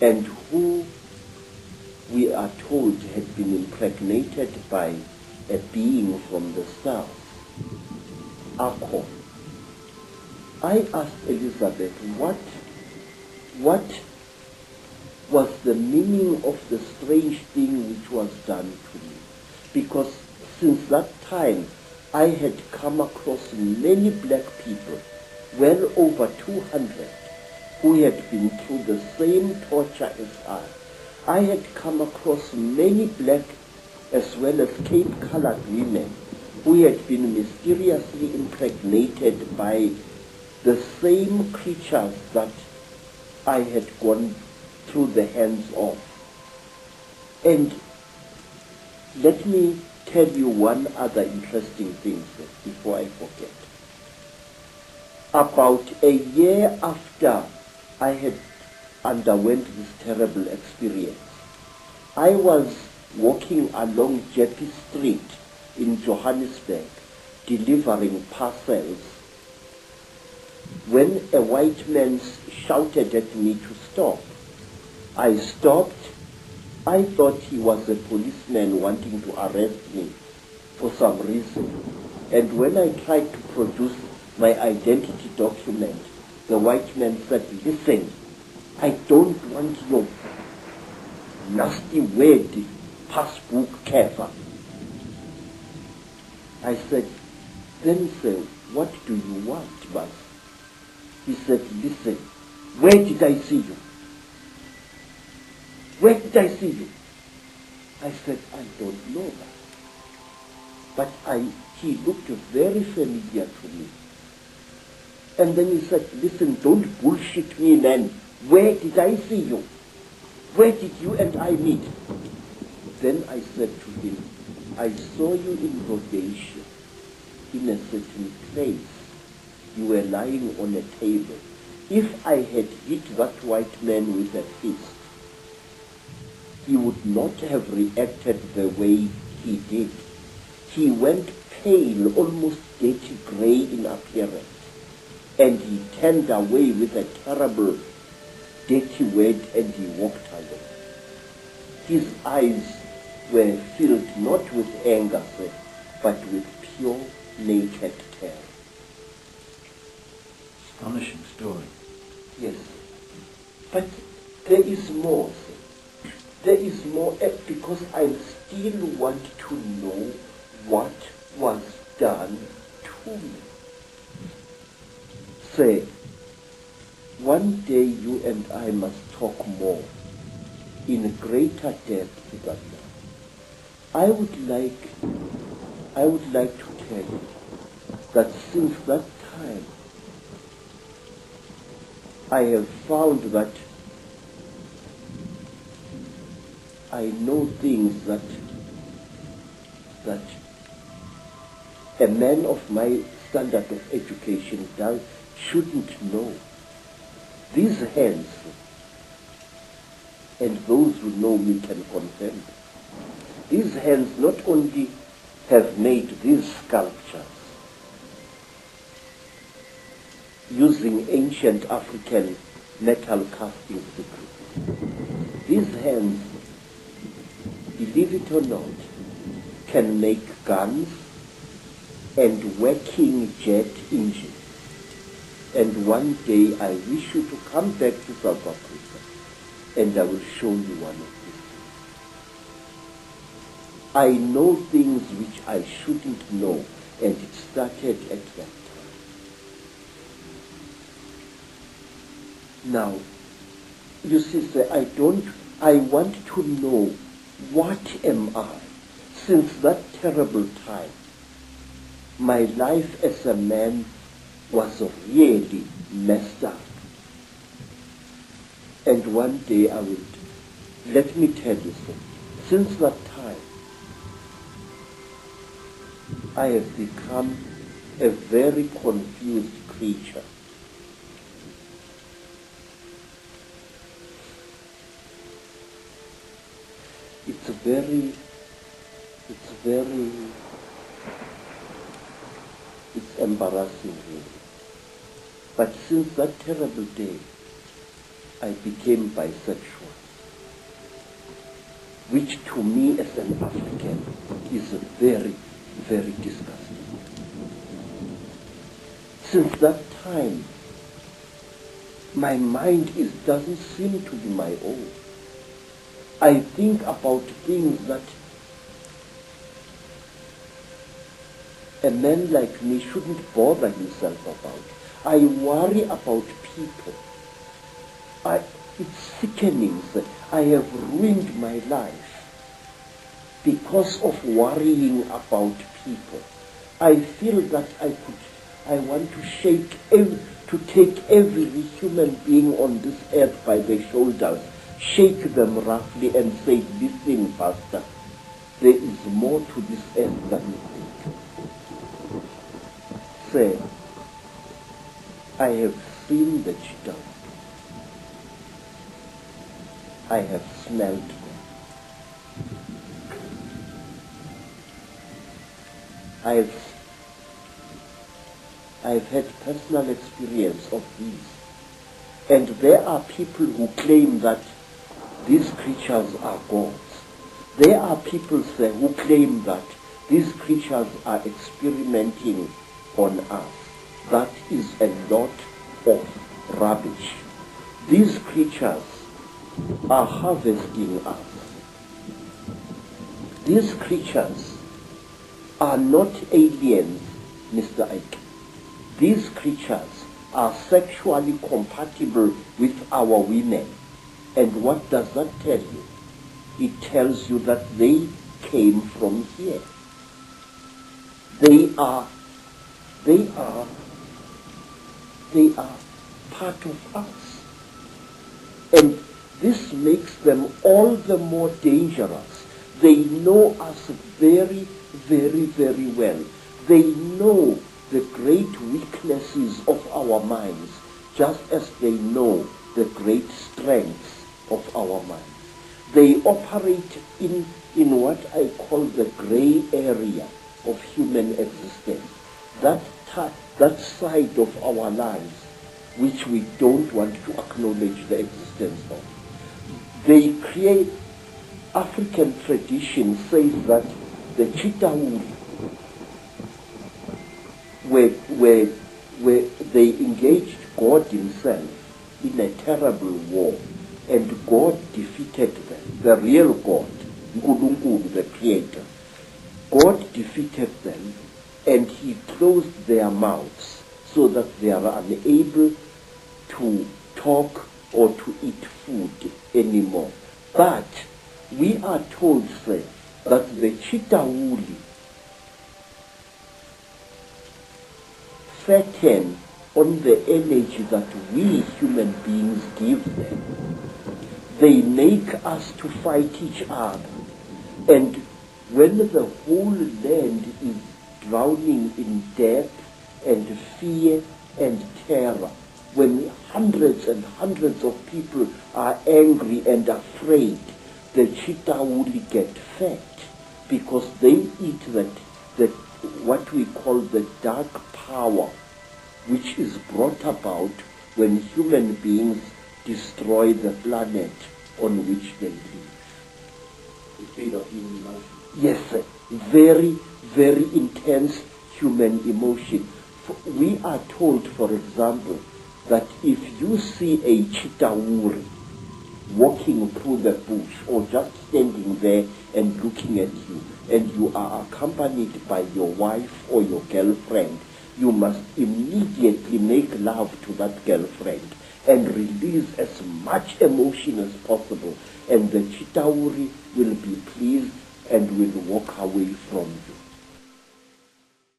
and who we are told had been impregnated by a being from the south, Akon. I asked Elizabeth what was the meaning of the strange thing which was done to me. Because since that time, I had come across many black people, well over 200, who had been through the same torture as I. I had come across many black as well as Cape-colored women who had been mysteriously impregnated by the same creatures that I had gone through the hands of. And let me tell you one other interesting thing before I forget. About a year after I had underwent this terrible experience, I was walking along Jeppe Street in Johannesburg delivering parcels when a white man shouted at me to stop. I stopped. I thought he was a policeman wanting to arrest me for some reason. And when I tried to produce my identity document, the white man said, "Listen, I don't want your nasty word, passbook cover." I said, "Then sir, what do you want, boss?" He said, "Listen, where did I see you? Where did I see you?" I said, "I don't know that." But he looked very familiar to me. And then he said, "Listen, don't bullshit me, man. Where did I see you? Where did you and I meet?" Then I said to him, "I saw you in Rhodesia, in a certain place. You were lying on a table. If I had hit that white man with a fist, he would not have reacted the way he did. He went pale, almost dirty gray in appearance, and he turned away with a terrible, dirty word, and he walked away. His eyes were filled not with anger, sir, but with pure, naked terror." Astonishing story. Yes. But there is more, sir. There is more, because I still want to know what was done to me. Say, one day you and I must talk more in greater depth than that. I would like to tell you that since that time, I have found that I know things that a man of my standard of education shouldn't know. These hands, and those who know me can confirm, these hands not only have made these sculptures using ancient African metal castings. These hands, believe it or not, can make guns and working jet engines. And one day I wish you to come back to South Africa and I will show you one of these things. I know things which I shouldn't know, and it started at that time. Now, you see, sir, I want to know, what am I? Since that terrible time, my life as a man was really messed up. And one day let me tell you, sir, since that time, I have become a very confused creature. It's embarrassing, really. But since that terrible day, I became bisexual, which to me as an African is very, very disgusting. Since that time, my mind doesn't seem to be my own. I think about things that a man like me shouldn't bother himself about. I worry about people. It's sickening that I have ruined my life because of worrying about people. I feel that I want to take every human being on this earth by the shoulders, shake them roughly and say, listen, Pastor, there is more to this earth than you think. Say, I have seen the cheetah. I have smelled them. I've had personal experience of these. And there are people who claim that these creatures are gods. There are people who claim that these creatures are experimenting on us. That is a lot of rubbish. These creatures are harvesting us. These creatures are not aliens, Mr. Ike. These creatures are sexually compatible with our women. And what does that tell you? It tells you that they came from here. They are part of us. And this makes them all the more dangerous. They know us very, very, very well. They know the great weaknesses of our minds, just as they know the great strengths of our minds. They operate in what I call the gray area of human existence, that side of our lives which we don't want to acknowledge the existence of. They create, African tradition says that the Chitawuri, where they engaged God himself in a terrible war, and God defeated them, the real God, Nkulunkulu, the Creator. God defeated them, and he closed their mouths so that they are unable to talk or to eat food anymore. But we are told, sir, that the Chitawuri fatten on the energy that we human beings give them. They make us to fight each other. And when the whole land is drowning in death and fear and terror, when hundreds and hundreds of people are angry and afraid, the Chitawuri get fat because they eat what we call the dark power, which is brought about when human beings destroy the planet on which they live. Yes, sir. Very, very intense human emotion. We are told, for example, that if you see a Chitawuri walking through the bush or just standing there and looking at you, and you are accompanied by your wife or your girlfriend, you must immediately make love to that girlfriend and release as much emotion as possible, and the Chitawuri will be pleased and will walk away from you.